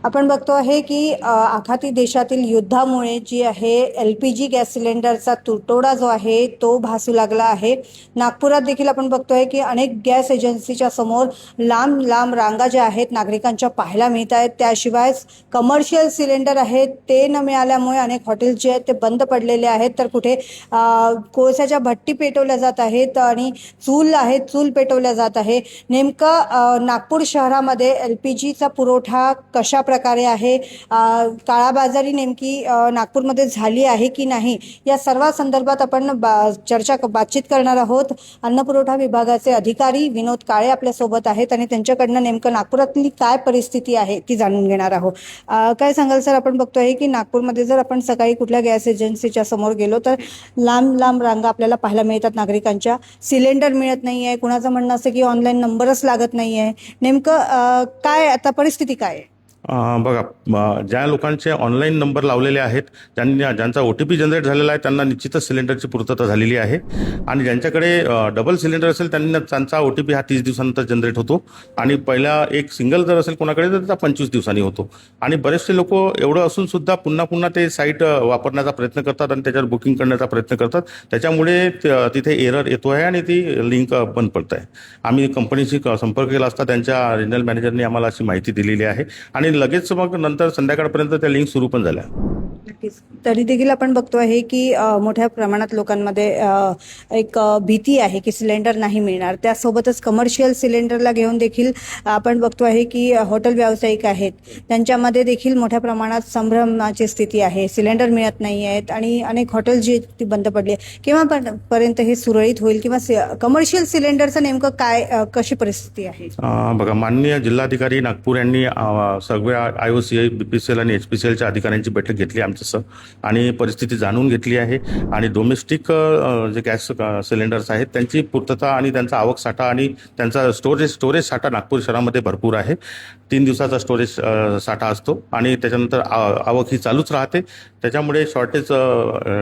आपण बघतो आहे की आखाती देशातील युद्धामुळे जी आहे LPG गॅस सिलेंडरचा तुटवडा जो आहे तो भासू लागला आहे। नागपुरात देखील आपण बघतोय की अनेक गॅस एजन्सीच्या समोर लांब लांब रांगा ज्या आहेत नागरिकांच्या पाहायला मिळत आहेत। त्याशिवाय कमर्शियल सिलेंडर आहेत ते न मिळाल्यामुळे अनेक हॉटेल्स जे आहेत ते बंद पडलेले आहेत, तर कुठे कोळशाच्या भट्टी पेटवल्या जात आहेत आणि चूल पेटवल्या जात आहे। नेमकं नागपूर शहरामध्ये LPGचा पुरवठा कशा प्रकारे आहे, काळाबाजारी नेमकी नागपूरमध्ये झाली आहे की नाही, या सर्व संदर्भात आपण बातचीत करणार आहोत। अन्न पुरवठा विभागाचे अधिकारी विनोद काळे आपल्या सोबत आहेत आणि त्यांच्याकडनं नेमकं नागपुरातली काय परिस्थिती आहे ती जाणून घेणार आहोत। काय सांगाल सर? आपण बघतोय की नागपूरमध्ये जर आपण सकाळी कुठल्या गॅस एजन्सीच्या समोर गेलो तर लांब लांब रांगा आपल्याला पाहायला मिळतात नागरिकांच्या। सिलेंडर मिळत नाही आहे, कुणाचं म्हणणं असं की ऑनलाईन नंबरच लागत नाही आहे। नेमकं काय आता परिस्थिती काय आहे? बघा, ज्या लोकांचे ऑनलाईन नंबर लावलेले आहेत, ज्यांचा OTP जनरेट झालेला आहे, त्यांना निश्चितच सिलेंडरची पूर्तता झालेली आहे। आणि ज्यांच्याकडे डबल सिलेंडर असेल त्यांचा OTP हा 30 दिवसानंतर जनरेट होतो आणि पहिला एक सिंगल जर असेल कोणाकडे तर त्याचा 25 दिवसांनी होतो। आणि बरेचसे लोक एवढं असून सुद्धा पुन्हा ते साईट वापरण्याचा प्रयत्न करतात आणि त्याच्यावर बुकिंग करण्याचा प्रयत्न करतात, त्याच्यामुळे तिथे एरर येतो आहे आणि ती लिंक बंद पडत आहे। आम्ही कंपनीशी संपर्क केला असता त्यांच्या रिजनल मॅनेजरने आम्हाला अशी माहिती दिलेली आहे आणि लगेच मग नंतर संध्याकाळपर्यंत त्या लिंक सुरू पण झाल्या। नक्कीच। तरी देखील आपण बघतो आहे की मोठ्या प्रमाणात लोकांमध्ये एक भीती आहे की सिलेंडर नाही मिळणार। त्यासोबतच कमर्शियल सिलेंडरला घेऊन देखील आपण बघतो आहे की हॉटेल व्यावसायिक आहेत त्यांच्यामध्ये देखील मोठ्या प्रमाणात संभ्रमाची स्थिती आहे। सिलेंडर मिळत नाही आहेत आणि अनेक हॉटेल जी ती बंद पडली आहे। केव्हा पर्यंत हे सुरळीत होईल किंवा कमर्शियल सिलेंडरचं नेमकं काय कशी परिस्थिती आहे? बघा, माननीय जिल्हाधिकारी नागपूर यांनी सगळ्या IOCL, BPCL आणि HPCLच्या अधिकाऱ्यांची बैठक घेतली आमच्यासह आणि परिस्थिती जाणून घेतली आहे। आणि डोमेस्टिक जे गॅस सिलेंडर्स आहेत त्यांची पूर्तता आणि त्यांचा आवक साठा आणि त्यांचा स्टोरेज साठा नागपूर शहरामध्ये भरपूर आहे। 3 दिवसाचा स्टोरेज साठा असतो आणि त्याच्यानंतर आवक ही चालूच राहते, त्याच्यामुळे शॉर्टेज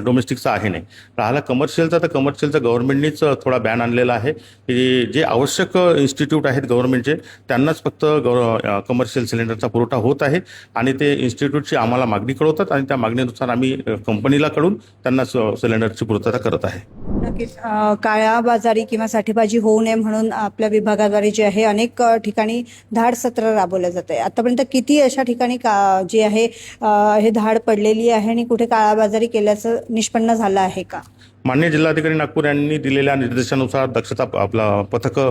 डोमेस्टिकचा आहे नाही। राहिला कमर्शियलचा, तर कमर्शियलचा गव्हर्नमेंटनीच थोडा बॅन आणलेला आहे की जे आवश्यक इन्स्टिट्यूट आहेत गव्हर्नमेंटचे त्यांनाच फक्त कमर्शियल सिलेंडरचा पुरवठा होत आहे आणि ते इन्स्टिट्यूटची आम्हाला मागणी कळवतात आणि त्या मागणीनुसार आम्ही कंपनीला कडून त्यांना सिलेंडरची पूर्तता करत आहे। नक्कीच। काळाबाजारी किंवा साठेबाजी होऊ नये म्हणून आपल्या विभागाद्वारे जे आहे अनेक ठिकाणी धाड सत्र राबवलं जात आहे। आतापर्यंत किती अशा ठिकाणी जी आहे हे धाड पडलेली आहे आणि कुठे काळाबाजारी केल्याचं निष्पन्न झालं आहे का? माननीय जिल्हाधिकारी नागपूर यांनी दिलेल्या निर्देशानुसार दक्षता पथकं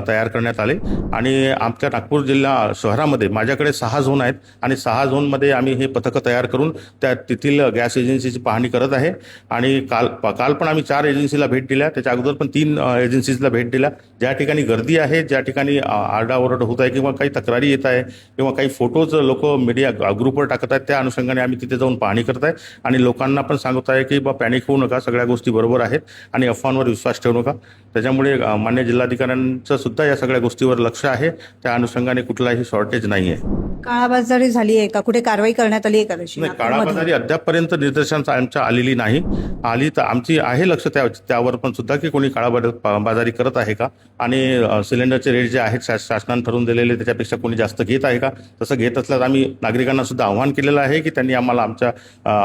तयार करण्यात आले आणि आमच्या नागपूर जिल्हा शहरामध्ये माझ्याकडे 6 झोन आहेत आणि 6 झोनमध्ये आम्ही हे पथकं तयार करून तेथील गॅस एजन्सीची पाहणी करत आहे। आणि काल पण आम्ही 4 एजन्सीला भेट दिल्या, त्याच्या अगोदर पण 3 एजन्सीजला भेट दिल्या। ज्या ठिकाणी गर्दी आहे, ज्या ठिकाणी आरडाओरड होत आहे किंवा काही तक्रारी येत आहे किंवा काही फोटोज लोक मीडिया ग्रुपवर टाकत आहेत, त्या अनुषंगाने आम्ही तिथे जाऊन पाहणी करत आहे आणि लोकांना पण सांगत आहे की पॅनिक होऊ नका, सगळ्या गोष्टी बरोबर आहेत आणि अफवांवर विश्वास ठेवू नका। त्याच्यामुळे मान्य जिल्हाधिकाऱ्यांचं सुद्धा या सगळ्या गोष्टीवर लक्ष आहे, त्या अनुषंगाने कुठलाही शॉर्टेज नाही आहे। काळाबाजारी झाली आहे का? कुठे कारवाई करण्यात आली आहे का? नाही, काळाबाजारी अद्यापपर्यंत निर्देशांच आमच्या आलेली नाही। आली तर आमची आहे लक्ष त्यावर पण सुद्धा की कोणी काळाबाजारी करत आहे का आणि सिलेंडरचे रेट जे आहेत शासनाने ठरवून दिलेले त्याच्यापेक्षा कोणी जास्त घेत आहे का। तसं घेत असल्यास आम्ही नागरिकांना सुद्धा आव्हान केलेलं आहे की त्यांनी आम्हाला आमच्या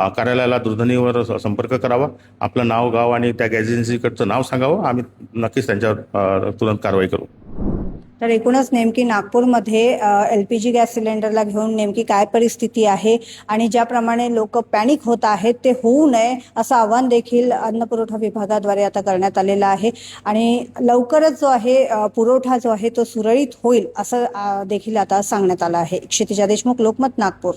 कार्यालयाला दूरध्वनीवर संपर्क करावा, आपलं नाव, गाव आणि त्या गॅस एजन्सीकडचं नाव सांगावं, आम्ही नक्कीच त्यांच्यावर तुरंत कारवाई करू। तर एकूणच नेमकी नागपूरमध्ये LPG गॅस सिलेंडरला घेऊन नेमकी काय परिस्थिती आहे आणि ज्याप्रमाणे लोक पॅनिक होत आहेत ते होऊ नये असं आवाहन देखील अन्न पुरवठा विभागाद्वारे आता करण्यात आलेलं आहे आणि लवकरच जो आहे पुरवठा जो आहे तो सुरळीत होईल असं देखील आता सांगण्यात आलं आहे। क्षितिजा देशमुख, लोकमत, नागपूर।